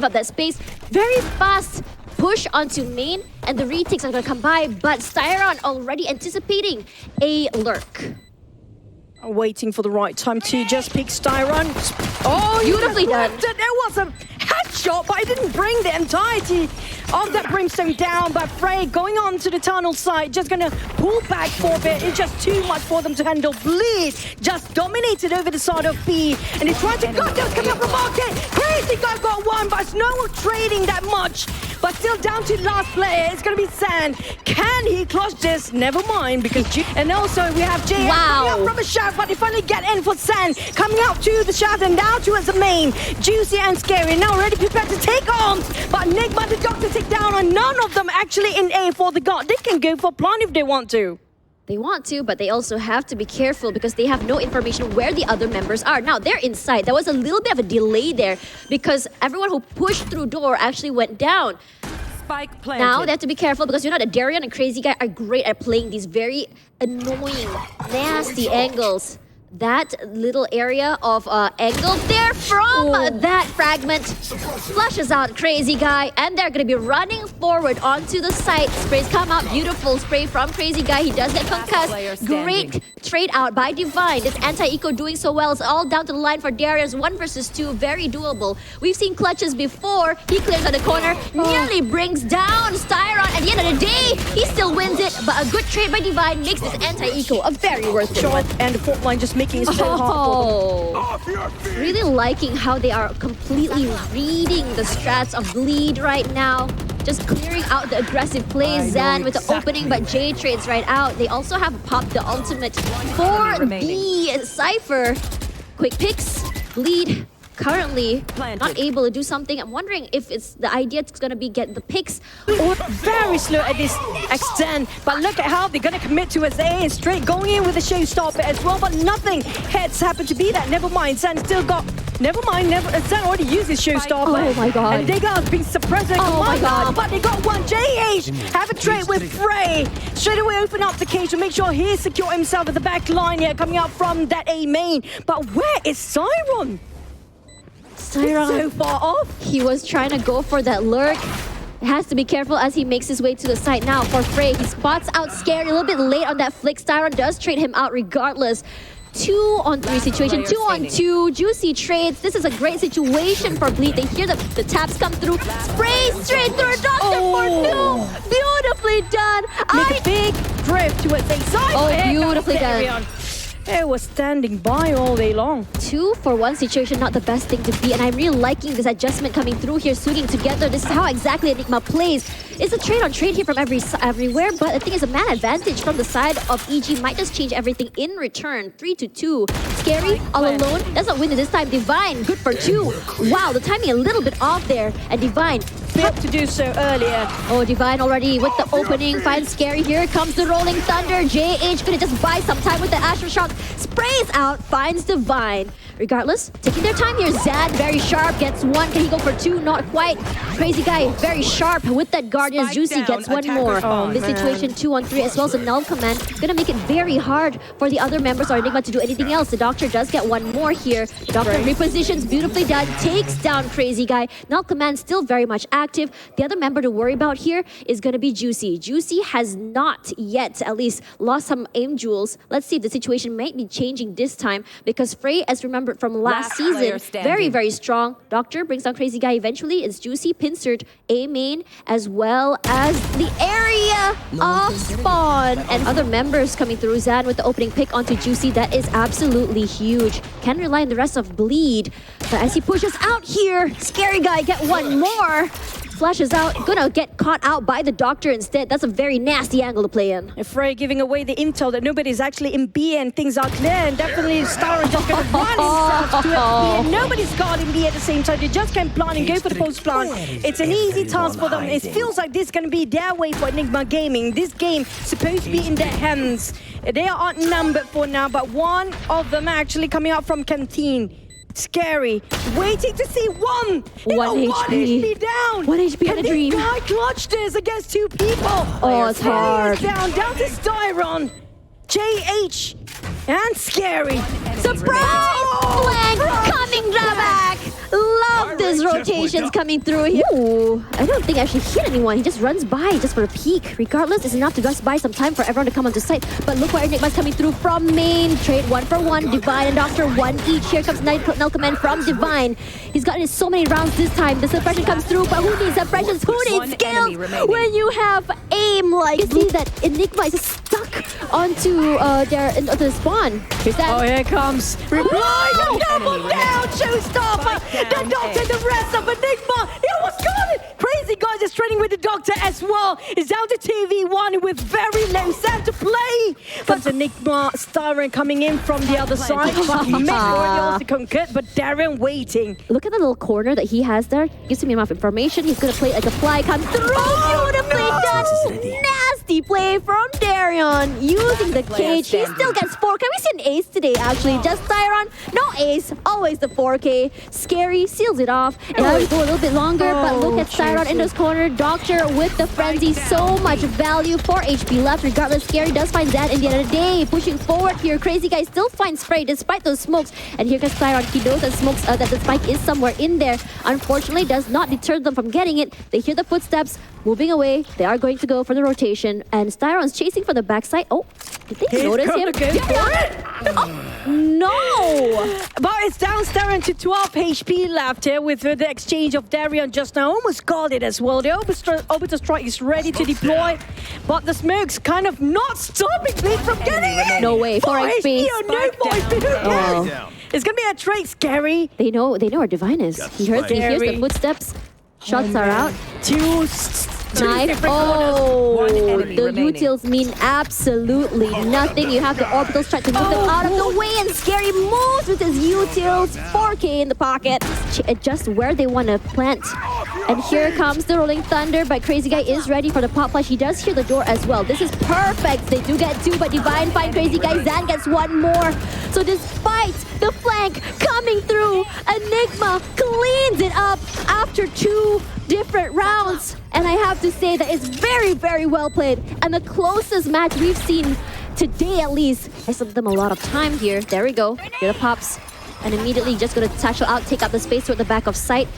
Up that space, very fast push onto main, and the retakes are going to come by, but STYRON already anticipating a lurk. Waiting for the right time to just pick STYRON. Oh, beautifully done. There was a headshot, but it didn't bring the entirety of that brimstone down. But FREY going on to the tunnel side, just gonna pull back for a bit. It's just too much for them to handle. Bleed just dominated over the side of B, and he's trying to cut those coming up from market. crazyguy got one, but it's no one trading that much. But still down to last player. It's gonna be San. Can he clutch this? Never mind, because and also we have JayH coming up from a shaft, but they finally get in for San. Coming out to the shaft and down towards the main. Juicy and Scary now ready prepared to take arms, but Enigma the Doctor take down, and none of them actually in A for the god. They can go for plant if they want to. They want to, but they also have to be careful because they have no information where the other members are. Now, they're inside. There was a little bit of a delay there because everyone who pushed through door actually went down. Spike planted. Now, they have to be careful because you know that Deryeon and crazyguy are great at playing these very annoying, nasty angles. That little area of angle there from that fragment flushes out crazyguy, and they're going to be running forward onto the site. Sprays come out, beautiful spray from crazyguy. He does get concussed. Great trade out by Divine. This anti-eco doing so well. It's all down to the line for Darius. 1 versus 2, very doable. We've seen clutches before. He clears on the corner, nearly brings down STYRON. At the end of the day, he still wins it, but a good trade by Divine makes this anti-eco a very worth it one. And the fourth line just making it so hard for them. Really liking how they are completely reading the strats of Bleed right now. Just clearing out the aggressive plays. Zan with the opening, but Jay trades right out. They also have popped the ultimate for the Cypher. Quick picks, Bleed currently not able to do something. I'm wondering if it's the idea it's going to be get the picks. Or very slow at this extent, but look at how they're going to commit to his A and straight going in with a showstopper as well, but nothing. Heads happen to be that. Never mind, San still got... Never mind, San already used his showstopper. Oh my god. And they got being suppressed. Oh my god. But they got one. JayH have a trade with FREY. Straight away open up the cage to make sure he secure himself at the back line here, coming out from that A main. But where is STYRON? STYRON, so far off. He was trying to go for that lurk. Has to be careful as he makes his way to the site now for FREY. He spots out Scary a little bit late on that flick. STYRON does trade him out regardless. 2-on-3 situation, 2-on-2, juicy trades. This is a great situation for Bleed. They hear the taps come through. Spray straight through a Doctor for 2. Beautifully done. Make a big drift towards the side. Oh, beautifully done. They were standing by all day long. 2-for-1 situation, not the best thing to be, and I'm really liking this adjustment coming through here, suiting together. This is how exactly Enigma plays. It's a trade-on-trade here from everywhere, but the thing is a man advantage from the side of EG might just change everything in return. 3-2. Scary, all alone, does not win it this time. Divine, good for 2. Wow, the timing a little bit off there, and Divine failed to do so earlier. Oh, Divine already with the opening, finds Scary. Here comes the rolling thunder. JayH gonna just buy some time with the Astro Shock. Sprays out, finds Divine. Regardless, taking their time here. Zad, very sharp, gets 1. Can he go for 2? Not quite. Crazyguy, very sharp with that Guardians. Juicy gets 1 more. This situation, 2-on-3, as well as a null command. Gonna make it very hard for the other members or Enigma to do anything else. The Doctor does get 1 more here. The Doctor repositions, beautifully done. Takes down crazyguy. Null command still very much active. The other member to worry about here is gonna be Juicy. Juicy has not yet, at least, lost some aim jewels. Let's see if the situation might be changing this time, because FREY, as remembered from last season, very, very strong. Doctor brings down crazyguy eventually. It's Juicy, pincered A main, as well as the area of spawn. And other members coming through. Zan with the opening pick onto Juicy. That is absolutely huge. Can rely on the rest of Bleed. But as he pushes out here, Scary Guy get 1 more. Flashes out, gonna get caught out by the Doctor instead. That's a very nasty angle to play in. FREY giving away the intel that nobody's actually in B and things are clear, and definitely STYRON just gonna run himself to B and nobody's guarding B at the same time. They just can plant and go for the post plant. It's an easy task for them. It feels like this is gonna be their way for Enigma Gaming. This game supposed to be in their hands. They are outnumbered for now, but one of them actually coming out from Canteen. Scary, waiting to see 1 HP down. 1 HP on a dream. Can this guy clutch this against 2 people? Oh, it's hard. Down to STYRON, JayH, and Scary. Surprise! Flank coming back. Love love this rotations coming through here. Ooh, I don't think I actually hit anyone. He just runs by just for a peek. Regardless, it's enough to just buy some time for everyone to come onto site. But look where Enigma's coming through from main. Trade 1 for 1. Divine and Doctor 1 each. Here comes Nelkaman from Divine. He's gotten so many rounds this time. The suppression comes through, but who needs suppressions? Who needs skills when you have aim? Like, you see that Enigma is stuck onto the spawn. Here's that. Oh, here it comes. Reply! Double down! Showstopper! The Doctor, the rest of Enigma! He almost got it! Crazy guy just training with the Doctor as well. It's down to TV1 with very low set to play. But Enigma, STYRON coming in from the other side. Mid already also conquered, but Deryeon waiting. Look at the little corner that he has there. Gives him enough information. He's gonna play like a fly. Come through! Beautifully done! Nasty play from Deryeon. Using the cage. He still gets 4. Can we see an ace today, actually? Just STYRON? No ace. Always the 4K. Scary seals it off. And I would go a little bit longer, but look at STYRON in this corner. Doctor with the frenzy. So much value. 4 HP left. Regardless, Scary does find Zan in the end of the day. Pushing forward here. Crazy guy still finds FREY despite those smokes. And here comes STYRON. He knows that smokes that the spike is somewhere in there. Unfortunately, does not deter them from getting it. They hear the footsteps moving away. They are going to go for the rotation. And STYRON's chasing for the backside. Oh, did they notice him? Oh, no! But it's down STYRON to 12 HP left here with the exchange of Deryeon just now. Almost got it as well. The Orbital Strike is ready to deploy. But the smoke's kind of not stopping Bleed from getting it. No way. 4 HP. No 4 HP. It's gonna be a trade, Scary. They know where Divine is. He hears the footsteps. Shots are out. Two Knife. Oh, the utils mean absolutely nothing. You have the orbitals try to move them out of the way, and Scary moves with his utils. 4K in the pocket. Just where they want to plant. And here comes the Rolling Thunder, but Crazy Guy is ready for the pop flash. He does hear the door as well. This is perfect. They do get 2, but Divine find Crazy Guy. Zan gets 1 more. So despite the flank coming through, Enigma cleans it up after 2 different rounds. And I have to say that it's very, very well played. And the closest match we've seen today, at least. I saved them a lot of time here. There we go. Here the pops. And immediately just going to satchel out, take up the space toward the back of sight.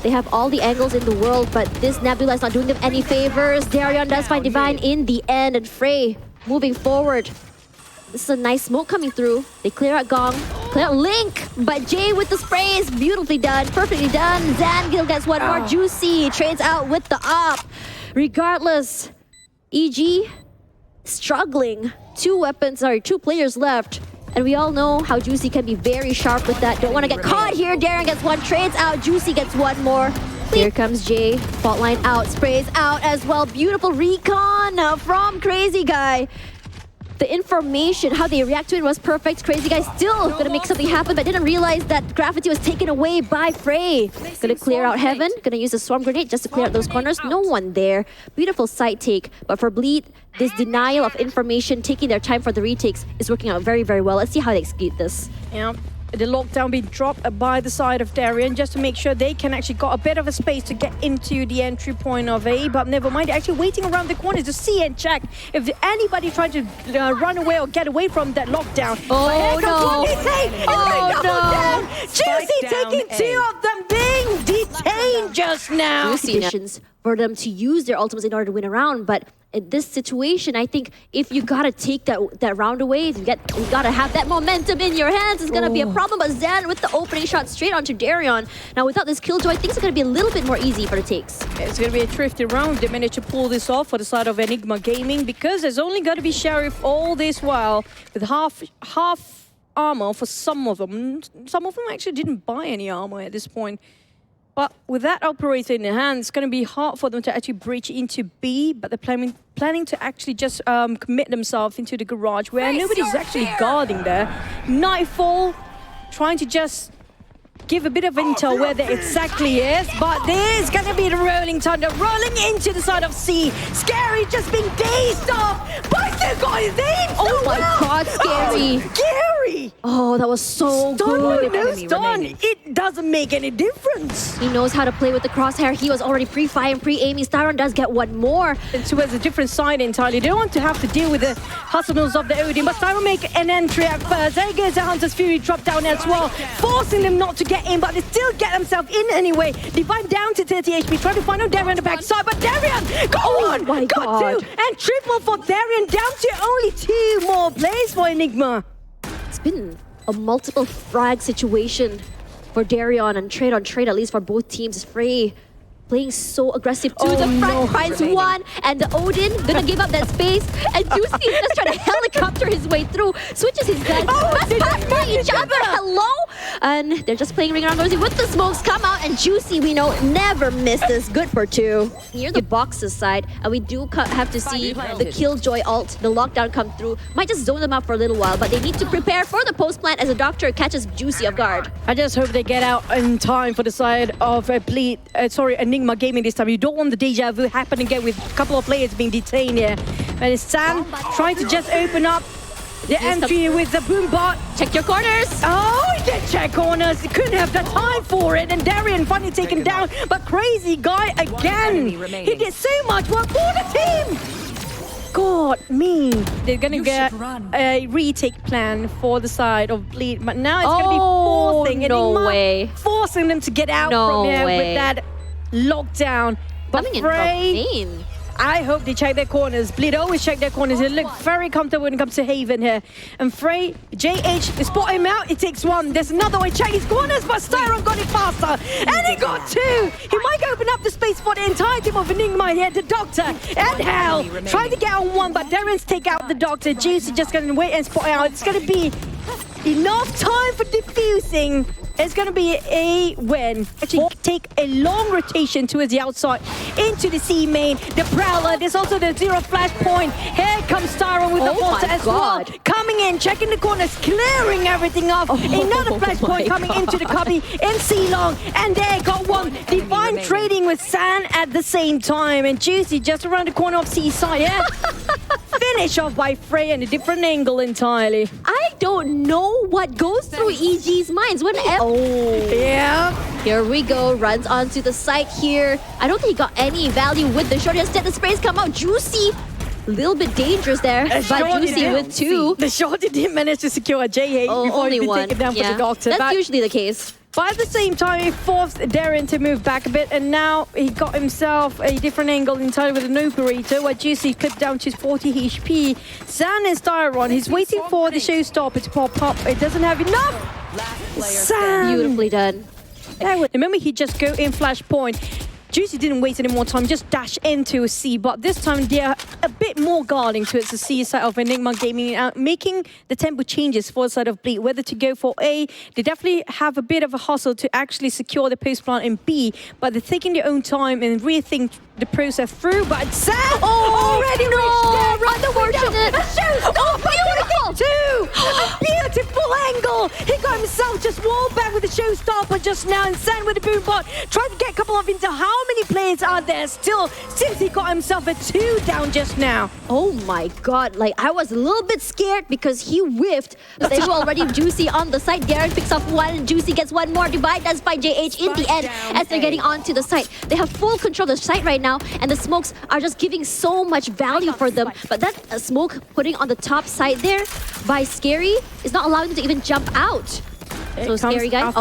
They have all the angles in the world, but this Nebula is not doing them any favors. Deryeon does find Divine in the end, and FREY moving forward. This is a nice smoke coming through. They clear out Gong, clear out Link, but Jay with the sprays, beautifully done, perfectly done. Zangil gets 1 more. Juicy trades out with the op. Regardless, EG struggling. 2 players left. And we all know how Juicy can be very sharp with that. Don't want to get caught here. Deryeon gets 1, trades out. Juicy gets 1 more. Here comes Jay. Fault line out, sprays out as well. Beautiful recon from Crazy Guy. The information, how they react to it was perfect. Crazy Guy still gonna make something happen, but didn't realize that Gravity was taken away by FREY. Gonna clear out Heaven. Gonna use a Swarm Grenade just to clear out those corners. No one there. Beautiful side take. But for Bleed, this denial of information, taking their time for the retakes, is working out very, very well. Let's see how they execute this. Yeah. The lockdown being dropped by the side of Deryeon just to make sure they can actually got a bit of a space to get into the entry point of A, but never mind, they're actually waiting around the corners to see and check if anybody trying to run away or get away from that lockdown. Oh no! Juicy taking 2 of them being detained just now. Conditions for them to use their ultimates in order to win a round, but in this situation, I think if you gotta take that round away, you gotta have that momentum in your hands. It's gonna be a problem. But Zan with the opening shot straight onto Deryeon. Now without this killjoy, I think it's gonna be a little bit more easy for the takes. It's gonna be a thrifty round. They managed to pull this off for the side of Enigma Gaming because there's only gonna be Sheriff all this while with half armor for some of them. Some of them actually didn't buy any armor at this point. But with that operator in their hand, it's going to be hard for them to actually breach into B, but they're planning to actually just commit themselves into the garage where nobody's actually guarding there. Nightfall, trying to just give a bit of intel where that exactly is, but there's going to be the Rolling Thunder rolling into the side of C. Scary just being dazed off, but still got his aim so Oh my god, Scary! Scary! sScary! Oh, that was so good. No stun. It doesn't make any difference. He knows how to play with the crosshair. He was already pre-firing, pre-aiming. STYRON does get one more. And towards a different side entirely. They don't want to have to deal with the hustles of the Odin, but STYRON make an entry at first. There goes the Hunter's Fury drop down as well, forcing them not to get in, but they still get themselves in anyway. Divine down to 30 HP, trying to find out Deryeon on the backside, but Deryeon got two, and triple for Deryeon, down to only 2 more plays for Enigma. It's been a multiple frag situation for Deryeon and trade on trade, at least for both teams. FREY playing so aggressive too. The frag finds one, and the Odin gonna give up that space, and Juicy is just trying to helicopter his way through, switches his gun, pass each other, hello? And they're just playing ring around rosy with the smokes, come out, and Juicy, we know, never misses. Good for 2. Near the boxes side, and we do have to see the Killjoy ult, the lockdown come through. Might just zone them out for a little while, but they need to prepare for the post plant as the Doctor catches Juicy off guard. I just hope they get out in time for the side of Enigma Gaming this time. You don't want the deja vu happen again with a couple of players being detained here. And it's Sam trying to just open up the entry with the boom bot. Check your corners. Oh, he did check corners. He couldn't have the time for it. And Deryeon finally taken down. But crazyguy again. He did so much work for the team. God, me. They're gonna get a retake plan for the side of Bleed, but now it's gonna be forcing them to get out from here with that lockdown. But coming FREY, in from main. I hope they check their corners. Bleed always check their corners. They look very comfortable when it comes to Haven here. And FREY, JayH, they spot him out. It takes 1. There's another way. Check his corners, but STYRON got it faster. And he got 2. He might open up the space for the entire team of Enigma here. The Doctor and Hell trying to get on 1, but Deryeon's take out the Doctor. Juicy just going to wait and spot out. It's going to be enough time for defusing. It's going to be a win. Actually, take a long rotation towards the outside into the C main. The Prowler, there's also the 0 flashpoint. Here comes STYRON with the water as well. Coming in, checking the corners, clearing everything off. Another flashpoint coming into the cubby in C-Long. And there got 1. Divine trading with San at the same time. And Juicy just around the corner of C side. Yeah. Finish off by FREY in a different angle entirely. I don't know what goes through EG's minds. Here we go. Runs onto the site here. I don't think he got any value with the short. Instead, the sprays come out. Juicy. A little bit dangerous there. But Juicy with 2. The shorty didn't manage to secure a JayH before only he 1. taken down for the Doctor. That's usually the case. But at the same time, he forced Deryeon to move back a bit, and now he got himself a different angle entirely with an operator, where Juicy clipped down to 40 HP. Zan is STYRON. He's waiting for the showstopper to pop up. It doesn't have enough. Zan! Beautifully done. Remember, he just go in flashpoint. Juicy didn't waste any more time, just dash into a C, but this time they're a bit more guarding towards the C side of Enigma Gaming, making the tempo changes for the side of Bleed, whether to go for A. They definitely have a bit of a hustle to actually secure the post plant in B, but they're taking their own time and rethink the process through. But Sam already reached there, unfortunate. A beautiful angle. He got himself just wall back with the showstopper just now, and Sam with the boom bot trying to get a couple of into. How many players are there still since he got himself a 2 down just now? Oh my god, like I was a little bit scared because he whiffed, but they were already Juicy on the side. Deryeon picks up 1 and Juicy gets 1 more. Divide does by JayH in the end as they're getting onto the site. They have full control of the site right now, and the smokes are just giving so much value for them. But that smoke putting on the top side there by sScary is not allowing them to even jump out. So sScary guy.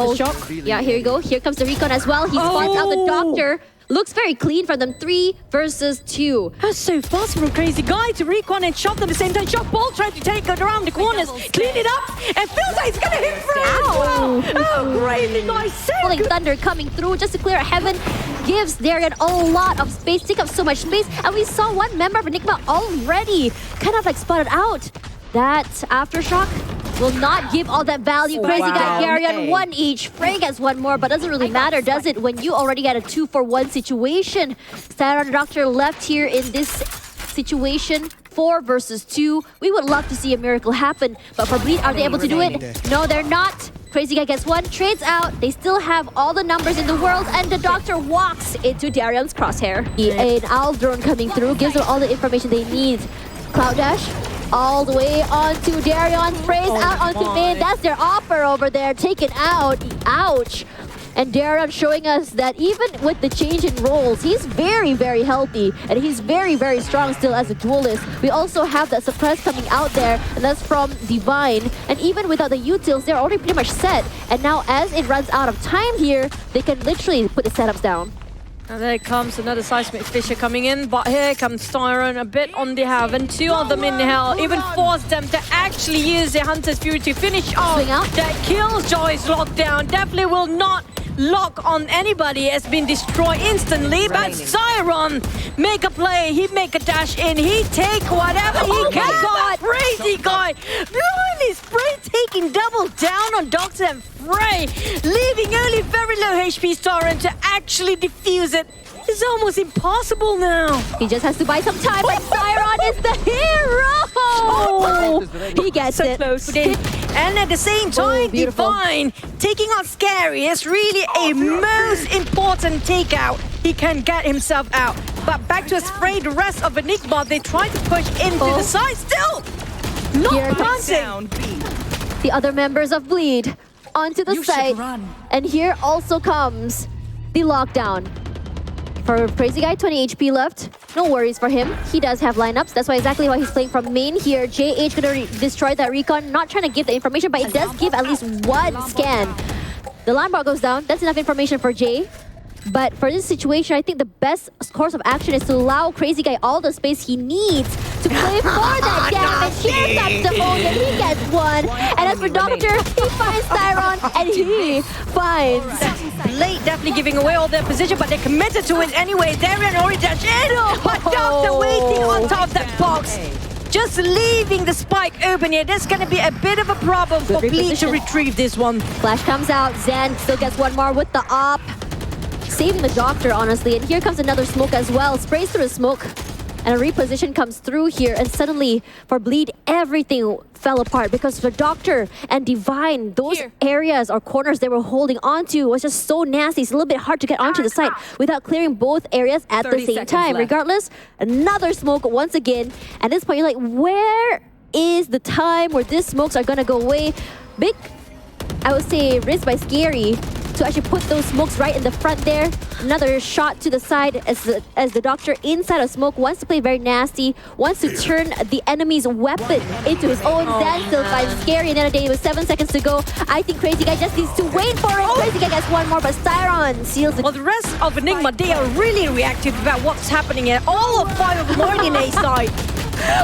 Yeah, here you go. Here comes the recon as well. He spots out the Doctor. Looks very clean for them. 3 versus 2. That's so fast from crazyguy to recon and shot at the same time. Shot ball trying to take it around the corners, clean it up, and feels like he's gonna hit FREY as well. Oh, crazyguy, so Pulling Thunder coming through just to clear Heaven. Gives Deryeon a lot of space, take up so much space, and we saw 1 member of Enigma already kind of like spotted out. That Aftershock will not give all that value. Crazyguy, Deryeon, 1 each. FREY gets 1 more, but doesn't really matter, does it? When you already get a 2-for-1 situation. STYRON Doctor left here in this situation. 4 versus 2. We would love to see a miracle happen, but for Bleed, are they able to do it? No, they're not. Crazyguy gets 1, trades out. They still have all the numbers in the world, and the Doctor walks into Deryeon's crosshair. An Owl drone coming through gives them all the information they need. Cloud Dash. all the way onto Deryeon. Sprays out onto main. That's their offer over there. Taken out. Ouch. And Deryeon showing us that even with the change in roles, he's very, very healthy. And he's very, very strong still as a duelist. We also have that suppress coming out there. And that's from Divine. And even without the utils, they're already pretty much set. And now as it runs out of time here, they can literally put the setups down. And there comes another Seismic Fisher coming in, but here comes STYRON, a bit on the heaven, 2 of them in hell, even forced them to actually use their Hunter's Fury to finish off that Killjoy's lockdown. Definitely will not lock on anybody, has been destroyed instantly, but STYRON make a play, he make a dash in, he take whatever he can. Crazy guy, blimey, Spray taking double down on Doctor and FREY, leaving only very low HP STYRON to actually defuse it. It's almost impossible now. He just has to buy some time, but STYRON is the hero! He gets it. Close. And at the same time, Divine taking out Scary is really a most important takeout. He can get himself out. But back to Spray, the rest of Enigma, they try to push into the side still. Not passing. The other members of Bleed onto the site. And here also comes the lockdown. For Crazy Guy, 20 HP left. No worries for him. He does have lineups. That's exactly why he's playing from main here. JayH gonna destroy that recon. Not trying to give the information, but it does give at least one scan. The line bar goes down. That's enough information for Jay. But for this situation, I think the best course of action is to allow Crazy Guy all the space he needs to play for that damage. Here comes the Mohd, and he gets one. And as for Doctor, he finds STYRON, and he finds... Late definitely giving away all their position, but they're committed to it anyway. Deryeon already dashed in, but Doctor waiting on top of that box. Just leaving the spike open here. That's going to be a bit of a problem for Bleed to retrieve this one. Flash comes out. Zen still gets one more with the op. Saving the Doctor, honestly. And here comes another smoke as well. Sprays through the smoke. And a reposition comes through here. And suddenly, for Bleed, everything fell apart. Because for Doctor and Divine, those areas or corners they were holding onto was just so nasty. It's a little bit hard to get onto the site without clearing both areas at the same time. Regardless, another smoke once again. At this point, you're like, where is the time where these smokes are going to go away? Big, I would say, risk by Scary to actually put those smokes right in the front there. Another shot to the side as the Doctor inside of smoke wants to play very nasty, wants to turn the enemy's weapon into his own. Zen still finds Scary another day with 7 seconds to go. I think Crazy Guy just needs to wait for it. Crazy Guy gets one more, but STYRON seals it. Well, the rest of Enigma, they are really reactive about what's happening here. All of 5 of them are in A side.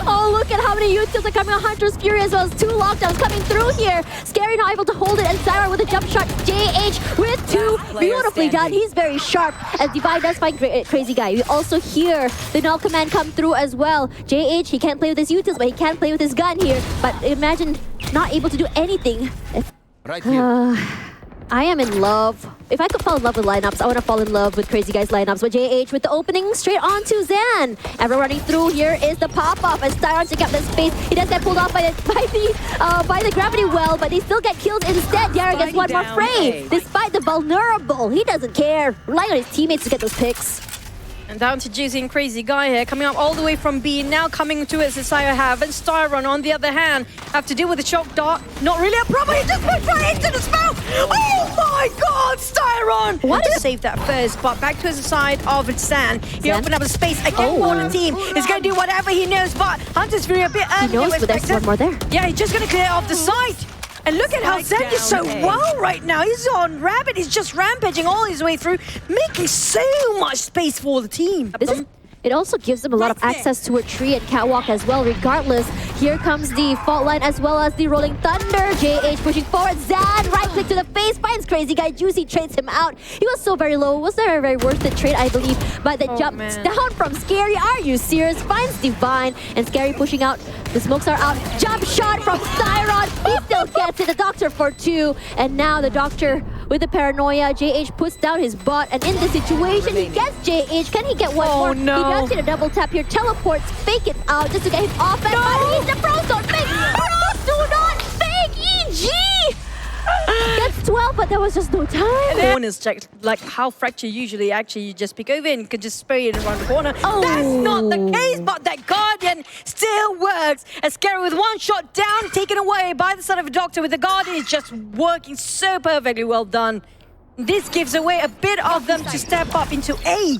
Oh, look at how many utils are coming on Hunter's Fury as well as 2 lockdowns coming through here. Scary not able to hold it, and STYRON with a jump shot. JayH with 2. Beautifully done. He's very sharp. As Divine does find Crazy Guy. We also hear the null command come through as well. JayH, he can't play with his utils, but he can play with his gun here. But imagine not able to do anything. Right here. I am in love. If I could fall in love with lineups, I want to fall in love with Crazy Guy's lineups. But JayH with the opening straight onto Zen. Everyone running through here is the pop-off as STYRON take up the space. He does get pulled off by the gravity well, but they still get killed instead. Deryeon gets one more FREY. Despite the vulnerable, he doesn't care. Relying on his teammates to get those picks. And down to Juicy and Crazy Guy here, coming up all the way from B, now coming to his Desire have. And STYRON, on the other hand, have to deal with the shock dart. Not really a problem, he just went right into the smoke! Oh my god, STYRON! What to save that first, but back to his side of Zen. He opened up a space again for the team. He's going to do whatever he knows, but Hunter's Fury a bit early. He knows, but there's one more there. Yeah, he's just going to clear off the site. And look at how Zen is so well right now. He's on Rabbit. He's just rampaging all his way through, making so much space for the team. It also gives them a lot of access to a tree and catwalk as well. Regardless, here comes the fault line as well as the rolling thunder. JayH pushing forward. Zen right click to the face, finds Crazy Guy. Juicy trades him out. He was so very low. Was there a very worth it trade, I believe? But the jump down from Scary. Are you serious? Finds Divine and Scary pushing out. The smokes are out. Jump shot from STYRON. He still gets it. The Doctor for 2. And now the Doctor with the paranoia. JayH puts down his bot. And in this situation, he gets JayH. Can he get one more? No. He does get a double tap here. Teleports. Fake it out just to get him off. And but he's the Froze. Don't fake. Froze, do not fake. EG. Gets 12, but there was just no time. Corners checked, like how Fracture usually actually you just pick over and could just spray it around the corner. Oh. That's not the case, but that Guardian still works. sScary with one shot down, taken away by the side of a Doctor with the Guardian is just working so perfectly well done. This gives away a bit of them to step up into A.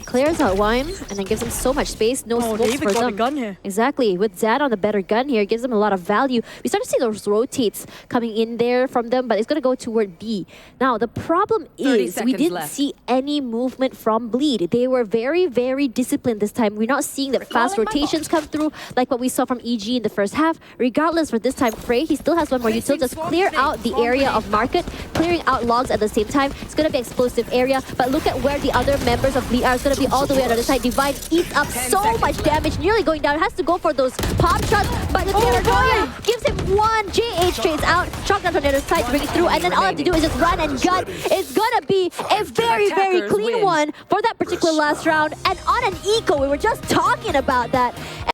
Clears out Wime and then gives him so much space, no smokes David for got them. a gun here. Exactly, with Zad on the better gun here, it gives them a lot of value. We start to see those rotates coming in there from them, but it's going to go toward B. Now, the problem is we didn't see any movement from Bleed. They were very, very disciplined this time. We're not seeing that fast rotations come through like what we saw from EG in the first half. Regardless, for this time, FREY, he still has one more util. Just clear out the area of Market, clearing out logs at the same time. It's going to be explosive area, but look at where the other members of Bleed are. It's going to be all the way on the other side. Divine eats up so much damage, nearly going down. Has to go for those pop shots, but the Deryeon gives him one. JayH trades out, shotgun from the other side to bring it through, and then all I have to do is just run and gun. It's gonna be a very, very clean one for that particular last round. And on an eco, we were just talking about that.